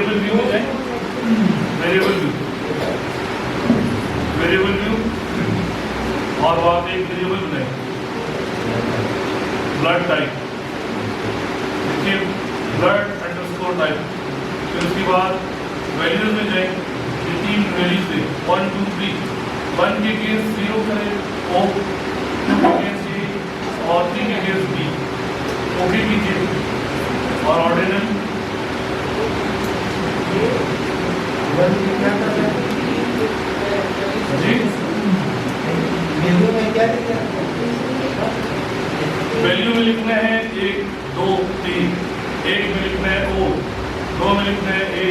Variable view में जाए, variable view और वहां पे एक वेरिएबल बनाए ब्लड टाइप, देखिए ब्लड अंडरस्कोर टाइप। फिर उसके बाद वैल्यूज में जाए, ये 3 वैल्यूज थे 1 2 3, 1 के अगेंस्ट 0 करें O, 2 के अगेंस्ट A और 3 के अगेंस्ट B, ओके कीजिए। और ऑर्डिनल जी वैल्यू में लिखना है 1 2 3, 1 में लिखना है O, 2 में लिखना है A,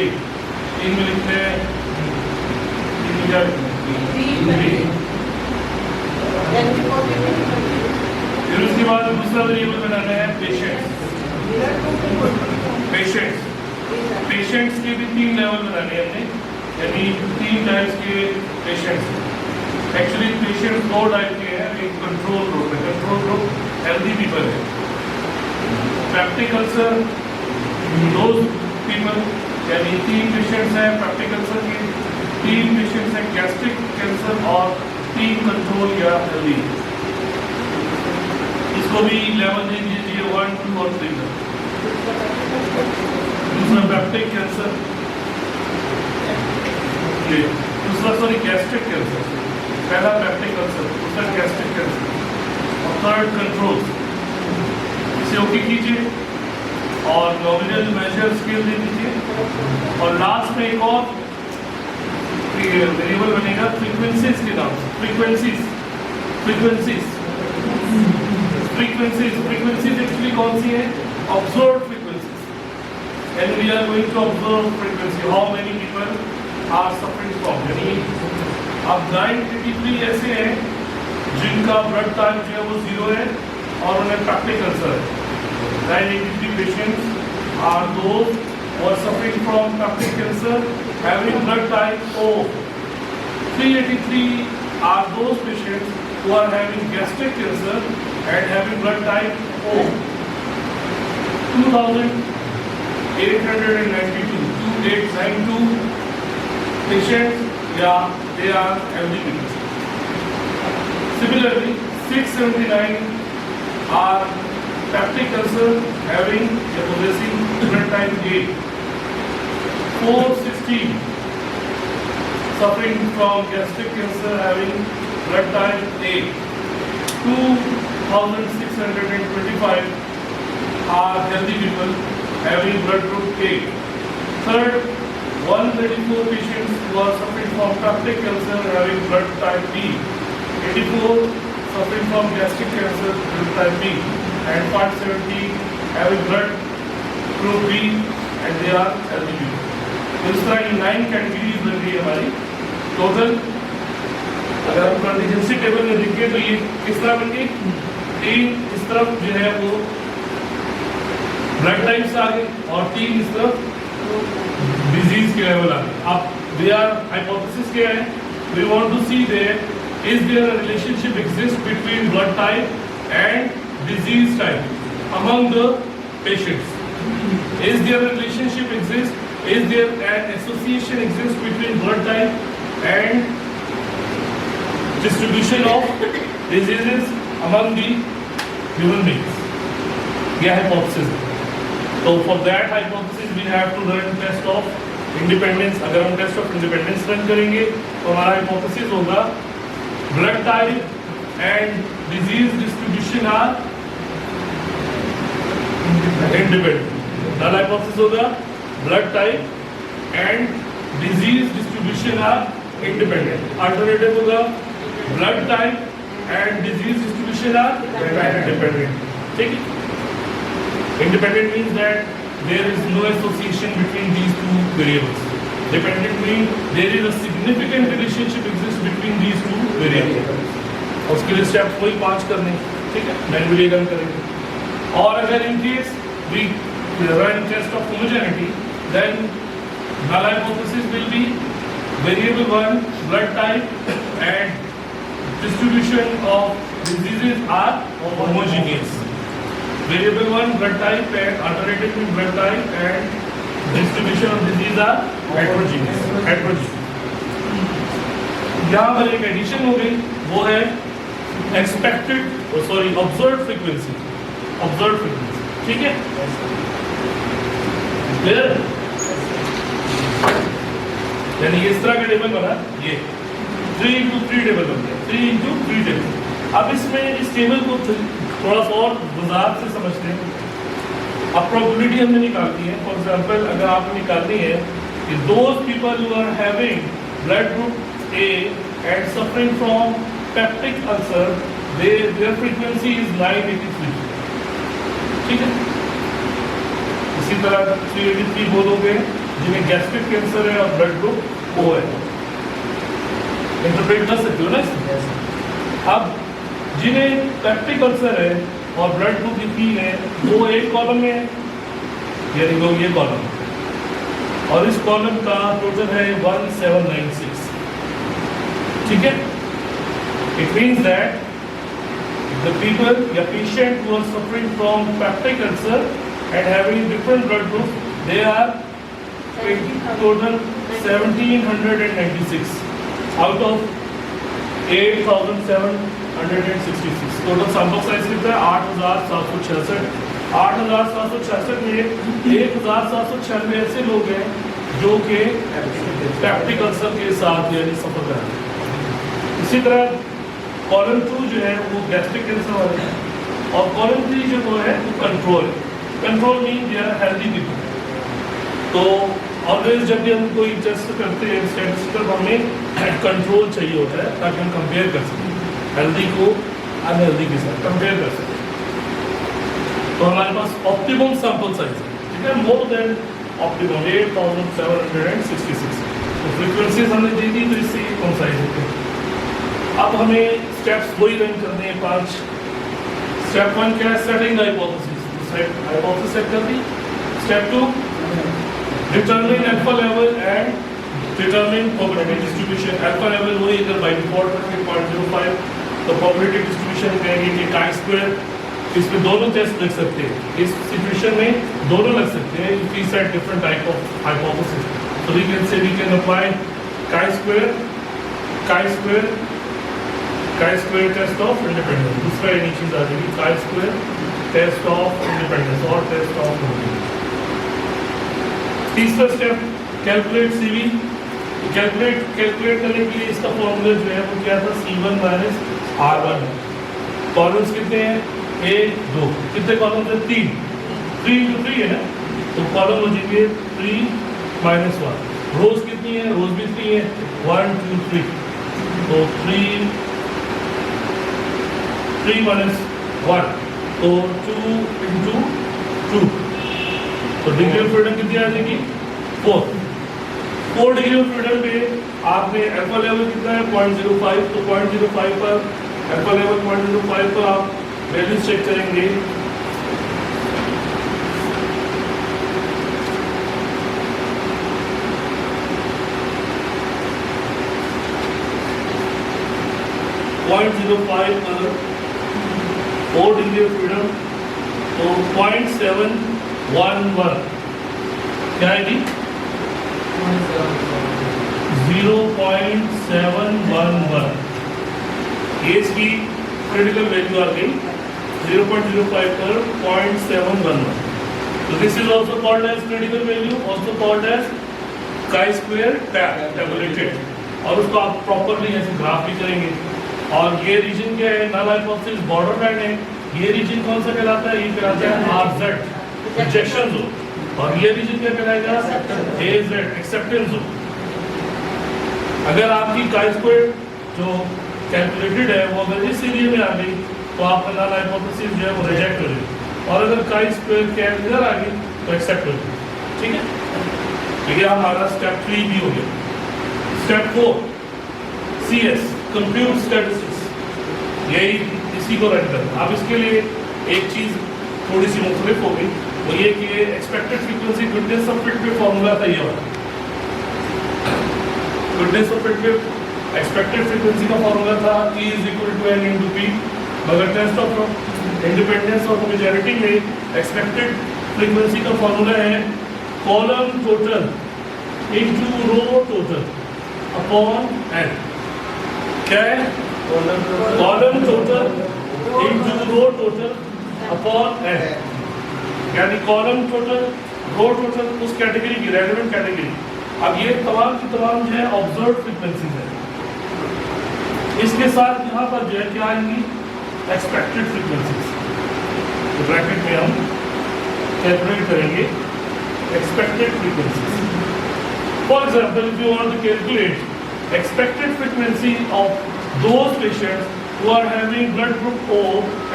3 में लिखना है फिर उसके बाद दूसरा वेरिएबल बनाना है पेशेंट्स के भी 3 लेवल बनाने हैं हमने, यानी 3 टाइप्स के पेशेंट्स। एक्चुअली पेशेंट्स 2 टाइप के हैं, एक कंट्रोल ग्रुप है, कंट्रोल ग्रुप हेल्दी पीपल है, पेप्टिक अल्सर दोज पीपल, यानी 3 पेशेंट्स हैं पेप्टिक अल्सर के, 3 पेशेंट्स हैं गैस्ट्रिक कैंसर और 3 कंट्रोल या हेल्दी। इसको भी लेवल दे दीजिए 1 2 और 3 का। दूसरा पेप्टिक कैंसर, ये दूसरा सॉरी गैस्ट्रिक कैंसर, पहला पेप्टिक अल्सर, दूसरा गैस्ट्रिक कैंसर और थर्ड कंट्रोल। इसे ओके कीजिए और नॉमिनल मेजर स्केल दे दीजिए और लास्ट में एक और वेरिएबल बनेगा फ्रीक्वेंसीज के नाम से। फ्रीक्वेंसीज एक्चुअली कौन सी है? Observe frequencies, and we are going to observe frequency how many people are suffering from. यानी अब 983 ऐसे हैं जिनका ब्लड टाइप जो है वो 0 है और उन्हें पेप्टिक अल्सर है। 983 patients are those who are suffering from peptic cancer having blood type O. 383 are those patients who are having gastric cancer and having blood type O. 2892 patients, yeah, they are healthy people. Similarly, 679 are peptic ulcer having a possessing blood type A. 416 suffering from gastric cancer having blood type A. 2625 are healthy people having blood group A. Third, 134 patients who are suffering from peptic cancer having blood type B. 84 suffering from gastric cancer blood type B. And 570 having blood group B and they are healthy people. इस तरह ये 9 categories बन गई हमारी total. अगर हम contingency table में देखें तो ये किस तरह बन गई? 3 इस तरफ जो है वो ब्लड टाइप्स आ गए और 3 इस तरफ डिजीज के लेवल आ गए। अब देयर हाइपोथेसिस क्या है? We want to see there is there a relationship exist between blood type and disease type among the patients. Is there a relationship exist? Is there an association exist between blood type and distribution of diseases among the human beings? Yeah, hypothesis. So for that hypothesis we have to run test of independence. अगर हम test of independence run करेंगे तो हमारा hypothesis होगा blood type and disease distribution are independent. Null hypothesis होगा blood type and disease distribution are independent. Alternative होगा blood type and disease distribution are independent. ठीक है? Independent means that there is no association between these two variables. Dependent means there is a significant relationship exists between these two variables. उसके लिए steps वही 5 करने, ठीक है? Manually run करेंगे। और अगर in case we run test of homogeneity, then null hypothesis will be variable 1 blood type and distribution of diseases are homogeneous. Variable 1 blood type and alternative blood type and distribution of disease are heterogeneous. यहाँ पर एक addition हो गई, वो है observed frequency, ठीक है? Clear? यानी इस तरह का टेबल बना, ये 3 into 3 टेबल बन गया, 3 into 3 टेबल। अब इसमें इस टेबल को थोड़ा सा और वजाहत से समझते हैं। अब प्रोबेबिलिटी हमने निकालनी है। फॉर एग्जांपल अगर आपको निकालनी है कि those people who are having blood group A and suffering from peptic ulcer, their frequency is 983, ठीक है? इसी तरह 383 वो लोग हैं जिन्हें गैस्ट्रिक कैंसर है और ब्लड ग्रुप ओ है। इंटरप्रेट कर सकते हो ना इसमें? अब जिन्हें पेप्टिक अल्सर है और ब्लड ग्रुप इतनी है, वो एक कॉलम में है, यानी वो ये कॉलम, और इस कॉलम का टोटल है 1796, ठीक है? It means that the people या patient who are suffering from peptic ulcer and having different blood groups, they are total 1796 out of 8766. Total sample size कितना है? 8766। 8766 में 1796 ऐसे लोग हैं जो कि पेप्टिक अल्सर के साथ यानी सफर कर रहे हैं। इसी तरह कॉलम 2 जो है वो गैस्ट्रिक कैंसर वाले हैं, और कॉलम 3 जो वो है वो कंट्रोल है। Control mean they are healthy people. तो ऑलवेज जब भी हम कोई टेस्ट करते हैं स्टैटिस्टिकल, हमें कंट्रोल चाहिए होता है ताकि हम कंपेयर कर सकें, हेल्दी को अनहेल्दी के साथ कंपेयर कर सकें। तो हमारे पास ऑप्टिमम सैंपल साइज है, ठीक है? More than optimum 8766। तो फ्रीक्वेंसीज हमने दे दी, तो इससे कौन साइज होते हैं। अब हमें स्टेप्स वही रन करने हैं 5। स्टेप 1 क्या है? Setting the hypothesis. Hypothesis set कर दी। Step 2 determine alpha level and determine probability distribution. Alpha level वही अगर बाय डिफॉल्ट रखें 0.05, तो प्रोबेबिलिटी डिस्ट्रीब्यूशन कहेंगे कि chi स्क्वायर। इसमें दोनों टेस्ट लग सकते हैं, इस सिचुएशन में दोनों लग सकते हैं। If we set different type of hypothesis, so we can say we can apply chi square test of independence। दूसरा ये चीज आ जाएगी chi square test of independence और test of homogeneity। तीसरा स्टेप कैलकुलेट CV। कैलकुलेट करने के लिए इसका फॉर्मूला जो है वो क्या था? C1 minus R1। कॉलम्स कितने हैं? 1 2। कितने कॉलम्स हैं? 3 into 3 है ना, तो कॉलम हो जाएंगे 3 minus 1। रोज कितनी है? रोज भी 3 है, 1 2 3, तो 3 minus 1, तो 2 into 2, तो डिग्री ऑफ फ्रीडम कितनी आ जाएगी? 4 डिग्री ऑफ फ्रीडम पे आपने अल्फा लेवल कितना है? 0.05, तो 0.05 पर अल्फा लेवल 0.05 पर आप वैल्यूज चेक करेंगे। पर 4 डिग्री ऑफ फ्रीडम, तो 0.711 क्या आएगी? 0.711। ये इसकी क्रिटिकल वैल्यू आ गई 0.05 पर 0.711। तो this is also called as critical value, also called as chi square tabulated। और उसको आप प्रॉपरली ऐसे ग्राफ भी करेंगे। और ये रीजन क्या है? नल हाइपोथेसिस बॉर्डर लाइन है। ये रीजन कौन सा कहलाता है? ये कहलाता है RZ, रिजेक्शन जोन। और ये रीजन क्या कहलाएगा? AZ, acceptance zone. अगर आपकी chi square जो कैलकुलेटेड है वो अगर इस एरिया में आ गई, तो आपका नल हाइपोथेसिस जो है वो रिजेक्ट हो जाएगी, और अगर chi square क्या इधर आ गई तो एक्सेप्ट हो जाएगी, ठीक है? तो ये हमारा स्टेप 3 भी हो गया। स्टेप 4 CS, कंप्यूट स्टैटिस्टिक्स, यही इसी को रन करना। अब इसके लिए एक चीज थोड़ी सी मुख्तलिफ होगी, वो ये कि expected frequency goodness of fit में फॉर्मूला था ये वाला। गुडनेस ऑफ फिट में एक्सपेक्टेड फ्रीक्वेंसी का फॉर्मूला था E = N × P, मगर टेस्ट ऑफ इंडिपेंडेंस और होमोजेनिटी में एक्सपेक्टेड फ्रीक्वेंसी का फॉर्मूला है column total into row total upon N. क्या है? Column total into row total upon N, यानी कॉलम टोटल रो टोटल उस कैटेगरी की रेलेवेंट कैटेगरी। अब ये तमाम की तमाम जो है ऑब्जर्व फ्रीक्वेंसीज है। इसके साथ यहाँ पर जो है क्या आएंगी? Expected frequencies. तो ब्रैकेट में हम कैलकुलेट करेंगे expected frequencies. For example, if you want to calculate expected frequency of those patients who are having blood group O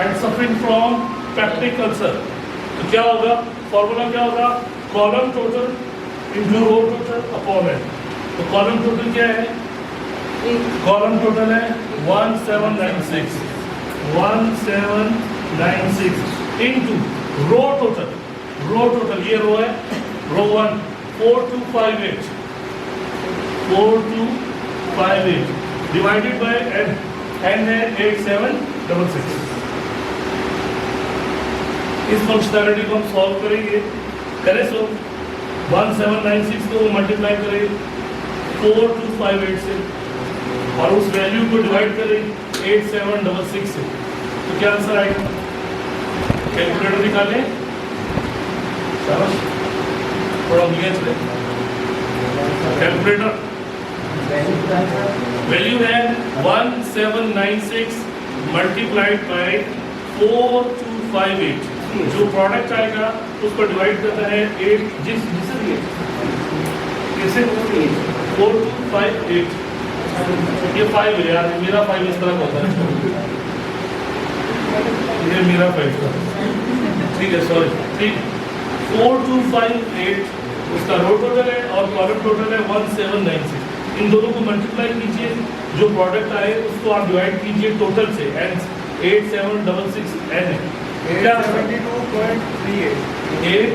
and suffering from peptic ulcer, तो क्या होगा? फॉर्मूला क्या होगा? Column total into row total upon N. तो column total क्या है? Column total है 1796 into row total. Row total ये रो है, row 1 4258 4258 divided by N. N है 8766। इस फंक्शनैलिटी को हम सॉल्व करेंगे। करें सो 1796 को मल्टीप्लाई करें 4258 से और उस वैल्यू को डिवाइड करें 8766 से, तो क्या आंसर आएगा? कैलकुलेटर निकालें। शाबाश, थोड़ा उंगलियां चले। कैलकुलेटर वैल्यू है 1796 मल्टीप्लाइड बाय 4258। जो प्रोडक्ट आएगा उसको डिवाइड करना है 8 कैसे 4258। ये 5 है यार, मेरा 5 इस तरह होता है, ये मेरा 5 था, ठीक है सॉरी। ठीक 4258 उसका रो टोटल है और कॉलम टोटल है 1796। इन दोनों को मल्टीप्लाई कीजिए, जो प्रोडक्ट आए उसको आप डिवाइड कीजिए टोटल से। एन 8766 एन है क्या? 72.38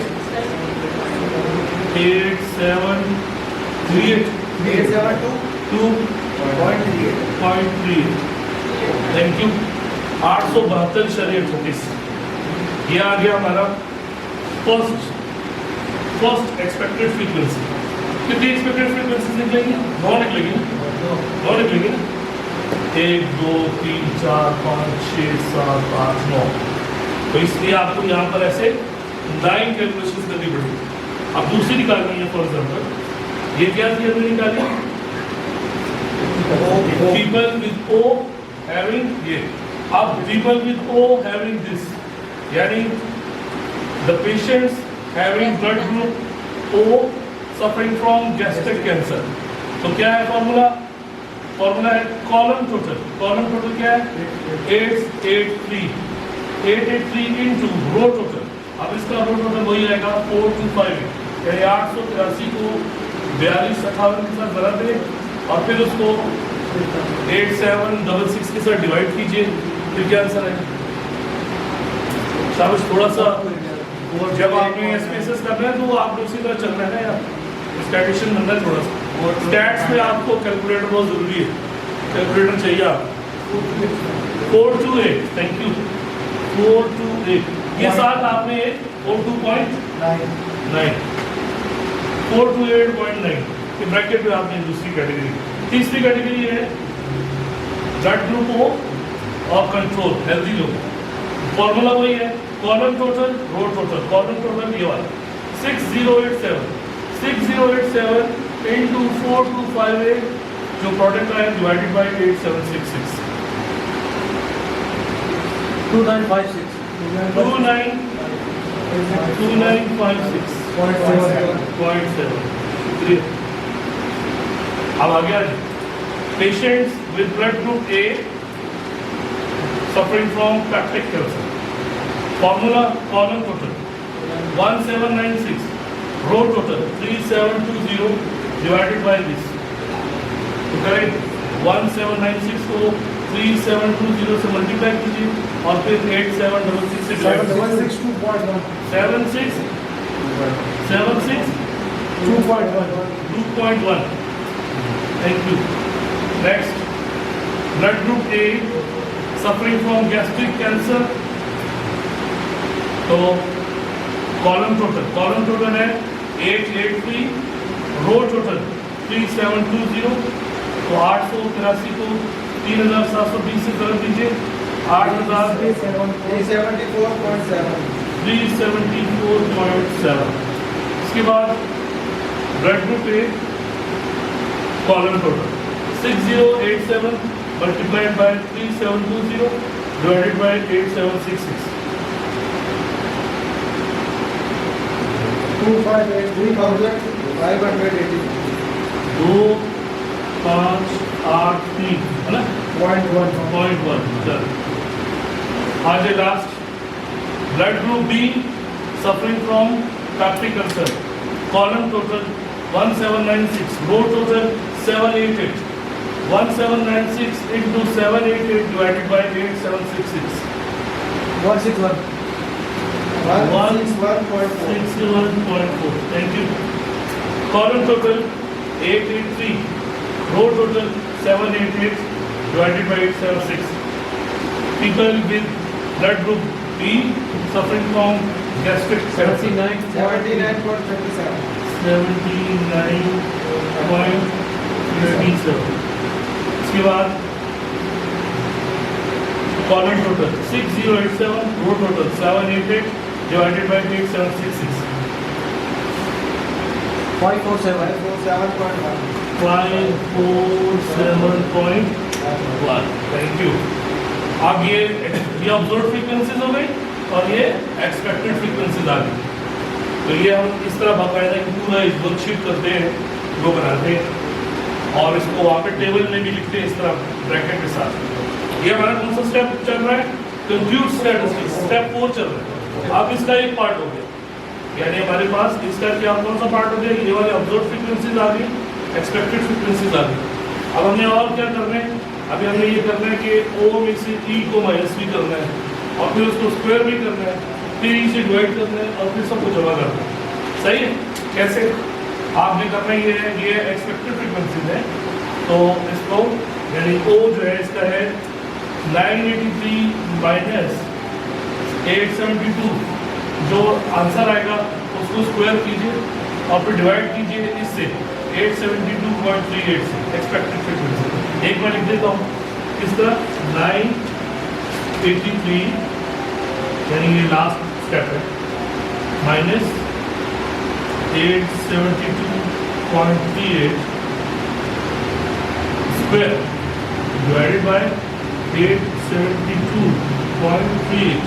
872.38। Thank you. 872 शरीर 36। ये आ गया हमारा फर्स्ट एक्सपेक्टेड फ्रीक्वेंसी। कितनी एक्सपेक्टेड फ्रीक्वेंसी निकलेंगी? 9 निकलेंगी। 9 निकलेंगी। 1 2 3 4 5 6 7 8 9। तो इसलिए आपको यहाँ पर ऐसे 9 कैलकुलेशन करनी पड़ेगी। अब दूसरी निकालनी है। फॉर एग्जाम्पल ये क्या थी हमने निकाली? पीपल विद ओ हैविंग ये। अब people with O having this, यानी the patients having blood group O suffering from gastric cancer. तो क्या है फॉर्मूला? फॉर्मूला है कॉलम टोटल। कॉलम टोटल क्या है? 883 इंटू रो टोटल। अब इसका रो टोटल वही आएगा 4258, यानी 883 को 4258 के साथ बना दें और फिर उसको 8766 के साथ डिवाइड कीजिए, फिर क्या आंसर है? शाबाश। थोड़ा सा जब आपने स्पेसेस करना है तो आपने उसी तरह चलना है यार, स्टैटिस्टिशियन बनना है। थोड़ा सा स्टैट्स में आपको कैलकुलेटर बहुत जरूरी है, कैलकुलेटर चाहिए आपको। 428, थैंक यू। 428 ये साथ आपने 42.9 428.9 के ब्रैकेट में आपने दूसरी कैटेगरी। तीसरी कैटेगरी है ब्लड ग्रुप ओ और कंट्रोल हेल्दी लोग। फॉर्मूला वही है column total row total. Column total ये वाला 6087 इंटू 4258, जो प्रोडक्ट आया डिवाइडेड बाय 8766। 2956 2956.7। अब आ गया patients with blood group A suffering from peptic cancer. Formula column total 1796 row total 3720 divided by this. तो करेक्ट 1796 को 3720 से मल्टीप्लाई कीजिए और फिर 8766 से डिवाइड कीजिए। 2.1। Thank you. Next blood group A suffering from gastric cancer. तो कॉलम टोटल है 883, रो टोटल 3720, तो 883 को 3720 से कर दीजिए, 374.7। इसके बाद blood group A column total 6087 multiplied by 3720 divided by 8766, 2583,580. 2583 है ना, 0.1 चल। आज last blood group B suffering from peptic ulcer, column total 1796, row total 788, 1796 into 788 divided by 8766, 161. 161.4. Thank you. Column total 883, row total 788 divided by 876. People with blood group B suffering from gastric 79.37. 79.37. इसके बाद column total 6087, row total 788 divided by 8766, 547. 547.1. Thank you. अब ये observe frequencies हो गई और ये expected frequencies आ गई। तो ये हम इस तरह बाकायदा पूरा इस वर्कशीट करते हैं, वो बनाते हैं और इसको वहाँ पे टेबल में भी लिखते हैं इस तरह ब्रैकेट के साथ। ये हमारा कौन सा स्टेप चल रहा है? कंप्यूट स्टैटिस्टिक्स, स्टेप 4 चल रहा है। अब इसका एक पार्ट हो गया, यानी हमारे पास इसका क्या कौन सा पार्ट हो गया? ये वाले ऑब्जर्व फ्रीक्वेंसीज आ गई, एक्सपेक्टेड फ्रीक्वेंसीज आ गई। अब हमें और क्या करना है? अभी हमें ये करना है कि ओ में से ई को माइनस भी करना है और फिर उसको स्क्वायर भी करना है, फिर ई से डिवाइड करना है और फिर सबको जमा करना है। सही है? कैसे आपने करना है? ये एक्सपेक्टेड फ्रीक्वेंसीज है, तो इसको यानी ओ जो है इसका है 983 माइनस 872, जो आंसर आएगा उसको स्क्वायर कीजिए और फिर डिवाइड कीजिए इससे 872.38 से एक्सपेक्टेड फ्रीक्वेंसी। एक बार लिख देता हूँ इस तरह 983 यानी ये लास्ट स्टेप है minus 872.38 square divided by 872.38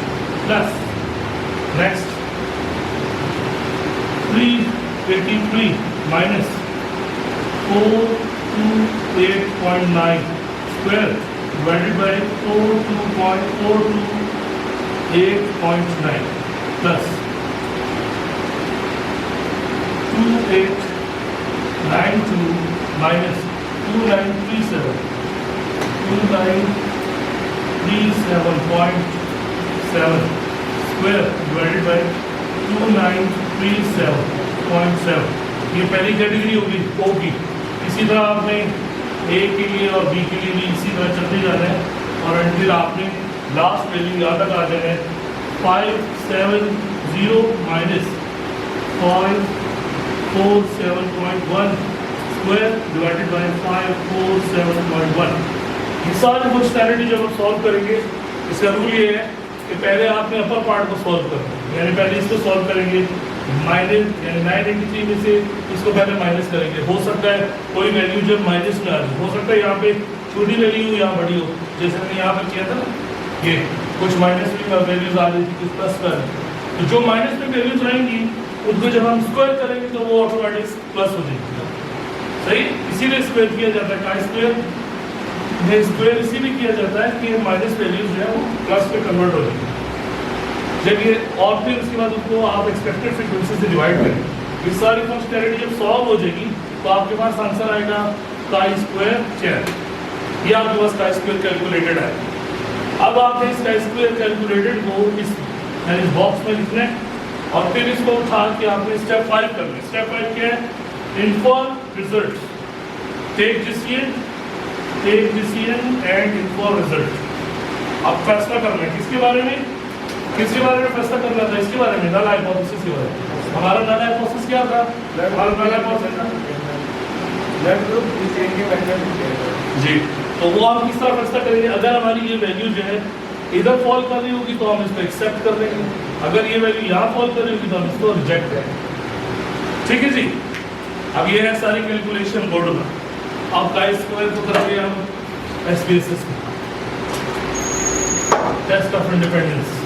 plus next 383 minus 428.9 square divided by 428.9 plus 2892 minus 2937 square divided by 2937.7। ये पहली कैटेगरी होगी ओ की। इसी तरह आपने ए के लिए और बी के लिए भी इसी तरह चलते जाना है और अंटिल आपने लास्ट वैल्यू यहाँ तक आ जाना है 570 माइनस 547.1 स्क्वायर डिवाइडेड बाय 547.1। ये सारे फंक्शनैलिटी जब हम सॉल्व करेंगे, इसका रूल ये है कि पहले आपने अपर पार्ट को सॉल्व करना है, यानी पहले इसको सॉल्व करेंगे माइनस यानी 983 में से इसको पहले माइनस करेंगे। हो सकता है कोई वैल्यू जब माइनस में आ जाए, हो सकता है यहाँ पे छोटी वैल्यू हो यहाँ बड़ी हो, जैसे मैंने यहाँ पे किया था ना, ये कुछ माइनस में वैल्यूज आ रही थी, कुछ प्लस में। तो जो माइनस में वैल्यूज रहेंगी उनको जब हम स्क्वायर करेंगे तो वो ऑटोमेटिक प्लस हो जाएगी। सही, इसीलिए स्क्वायर किया जाता है। का स्क्वायर स्क्वायर इसीलिए किया जाता है कि माइनस वैल्यूज जो है वो प्लस में कन्वर्ट हो जाएगी जब ये, और फिर उसके बाद उसको आप एक्सपेक्टेड फ्रीक्वेंसी से डिवाइड करें। ये सारी फंक्शनैलिटी जब सॉल्व हो जाएगी तो आपके पास आंसर आएगा का स्क्वायर चेयर। ये आपके पास का स्क्वायर कैलकुलेटेड है। अब आपने इस का स्क्वायर कैलकुलेटेड को इस बॉक्स में लिखना है और फिर इसको उठा के आपने स्टेप 5 करना है। स्टेप 5 क्या है? Inform result, take decision and inform result. अब फैसला करना है किसके बारे में? किसके बारे में फैसला करना था? इसके बारे में, नल हाइपोथेसिस के बारे में। हमारा नल हाइपोथेसिस क्या था? हमारा नल हाइपोथेसिस था ब्लड ग्रुप इज इंडिपेंडेंट। जी। तो वो आप किस तरह फैसला करेंगे? अगर हमारी ये वैल्यू जो है इधर फॉल कर रही होगी तो हम इसको एक्सेप्ट कर लेंगे, अगर ये वैल्यू यहाँ फॉल कर रही होगी तो हम इसको रिजेक्ट करेंगे। ठीक है जी। अब ये है सारी कैलकुलेशन बोर्ड में। अब का स्क्वायर को करेंगे हम एसपीएसएस टेस्ट ऑफ इंडिपेंडेंस।